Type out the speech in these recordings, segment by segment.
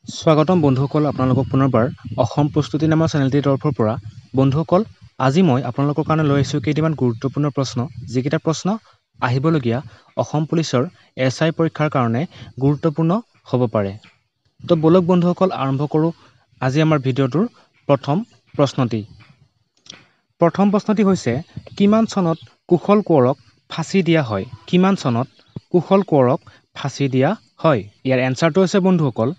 স্বাগতম বন্ধুসকল আপোনালোকক পুনৰবাৰ অসম প্ৰস্তুতি নামৰ চেনেলটিৰ তৰফৰ পৰা বন্ধুসকল আজি মই আপোনালোকৰ কাৰণে লৈ আহিছোঁ কেইটামান গুৰুত্বপূৰ্ণ প্ৰশ্ন যিকেইটা প্ৰশ্ন আহিবলগীয়া অসম পুলিচৰ এছআই পৰীক্ষাৰ কাৰণে গুৰুত্বপূৰ্ণ হ'ব পাৰে তো বলক বন্ধুসকল আৰম্ভ কৰোঁ আজি আমাৰ ভিডিঅ'টোৰ প্ৰথম প্ৰশ্নটি হৈছে কিমান চনত কুশল কোঁৱৰক ফাঁচি দিয়া হয় কিমান চনত কুশল কোঁৱৰক ফাঁচি দিয়া হয় ইয়াৰ এনসাৰটো হৈছে বন্ধুসকল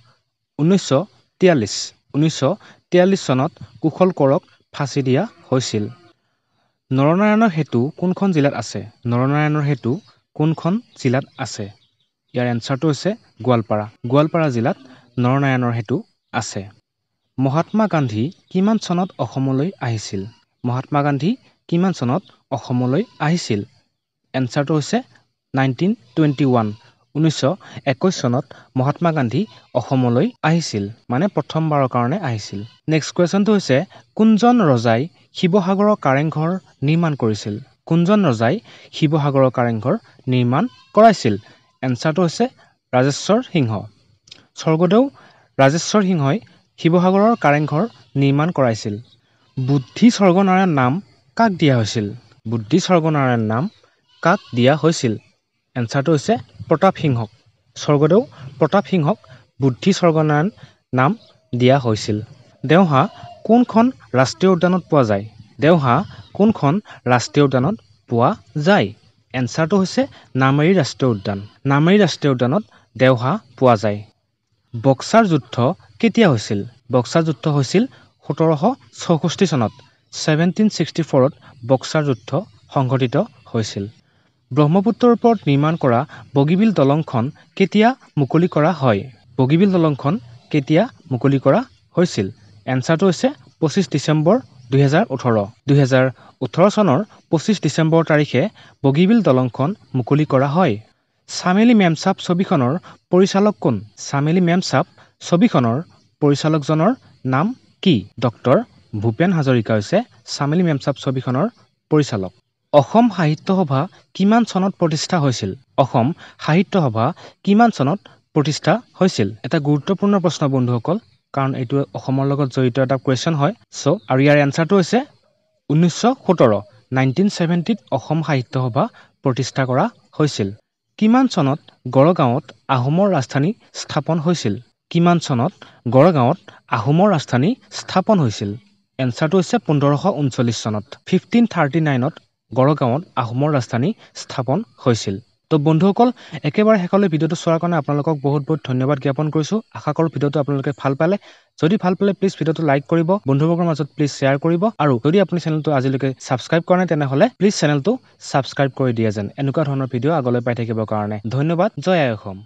1943 চনত কুশল কোঁৱৰক ফাঁচি দিয়া হৈছিল নৰনাৰায়ণৰ হেতু কোনখন জিলাত আছে নৰনাৰায়ণৰ হেতু কোনখন জিলাত আছে ইয়াৰ এনসাৰটো হৈছে গোৱালপাৰা জিলাত নৰনাৰায়ণৰ হেতু আছে মহাত্মা গান্ধী কিমান চনত অসমলৈ আহিছিল মহাত্মা গান্ধী কিমান চনত অসমলৈ আহিছিল এনসাৰটো হৈছে 1921 চনত মহাত্মা গান্ধী অসমলৈ আহিছিল মানে প্ৰথমবাৰৰ কাৰণে আহিছিল নেক্সট কোৱেশ্চনটো হৈছে কোনজন ৰজাই শিৱসাগৰৰ কাৰেংঘৰ নিৰ্মাণ কৰিছিল কোনজন ৰজাই শিৱসাগৰৰ কাৰেংঘৰ নিৰ্মাণ কৰাইছিল এনসাৰটো হৈছে ৰাজেশ্বৰ সিংহ স্বৰ্গদেউ ৰাজেশ্বৰ সিংহই শিৱসাগৰৰ কাৰেংঘৰ নিৰ্মাণ কৰাইছিল বুদ্ধি স্বৰ্গনাৰায়ণ নাম কাক দিয়া হৈছিল বুদ্ধি স্বৰ্গনাৰায়ণ নাম কাক দিয়া হৈছিল এনসাৰটো হৈছে প্ৰতাপ সিংহক স্বৰ্গদেউ প্ৰতাপ সিংহক বুদ্ধি স্বৰ্গনাৰায়ণ নাম দিয়া হৈছিল দেওহা কোনখন ৰাষ্ট্ৰীয় উদ্যানত পোৱা যায় দেওহা কোনখন ৰাষ্ট্ৰীয় উদ্যানত পোৱা যায় এনসাৰটো হৈছে নামেৰি ৰাষ্ট্ৰীয় উদ্যানত দেওহা পোৱা যায় বক্সাৰ যুদ্ধ কেতিয়া হৈছিল বক্সাৰ যুদ্ধ হৈছিল 1764 চনত 1764ত বক্সাৰ যুদ্ধ সংঘটিত হৈছিল ব্ৰহ্মপুত্ৰৰ ওপৰত নিৰ্মাণ কৰা বগীবিল দলংখন কেতিয়া মুকলি কৰা হয় বগীবিল দলংখন কেতিয়া মুকলি কৰা হৈছিল এনসাৰটো হৈছে 25 ডিসেম্বৰ 2018 চনৰ 25 ডিসেম্বৰ তাৰিখে বগীবিল দলংখন মুকলি কৰা হয় চামেলি মেমচাপ ছবিখনৰ পৰিচালক কোন চামেলি মেমচাপ ছবিখনৰ পৰিচালকজনৰ নাম কি ডক্টৰ ভূপেন হাজৰিকা হৈছে চামেলি মেমচাপ ছবিখনৰ পৰিচালক অসম সাহিত্য সভা কিমান চনত প্ৰতিষ্ঠা হৈছিল অসম সাহিত্য সভা কিমান চনত প্ৰতিষ্ঠা হৈছিল এটা গুৰুত্বপূৰ্ণ প্ৰশ্ন বন্ধুসকল কাৰণ এইটো অসমৰ লগত জড়িত এটা কোৱেশ্চন হয় সো আৰু ইয়াৰ এনসাৰটো হৈছে 1917 ত অসম সাহিত্য সভা প্ৰতিষ্ঠা কৰা হৈছিল কিমান চনত গড়গাঁৱত আহোমৰ ৰাজধানী স্থাপন হৈছিল কিমান চনত গড়গাঁৱত আহোমৰ ৰাজধানী স্থাপন হৈছিল এনসাৰটো হৈছে 1539 চনত 1539ত গড়গাঁৱত আহোমৰ ৰাজধানী স্থাপন হৈছিল তো বন্ধুসকল একেবাৰে শেষলৈ ভিডিঅটো চোৱাৰ কাৰণে আপোনালোকক বহুত ধন্যবাদ জ্ঞাপন কৰিছো আশা কৰো ভিডিঅটো আপোনালোকে ভাল পালে যদি ভাল পালে প্লিজ ভিডিঅটো লাইক কৰিব বন্ধুবৰ্গৰ মাজত প্লিজ শ্বেয়াৰ কৰিব আৰু যদি আপুনি চেনেলটো আজিলৈকে সাবস্ক্ৰাইব কৰা নাই তেনেহলে প্লিজ চেনেলটো সাবস্ক্ৰাইব কৰি দিয়া যেন এনেকুৱা ধৰণৰ ভিডিঅ আগলৈ পাই থাকিবৰ কাৰণে ধন্যবাদ জয় আই অসম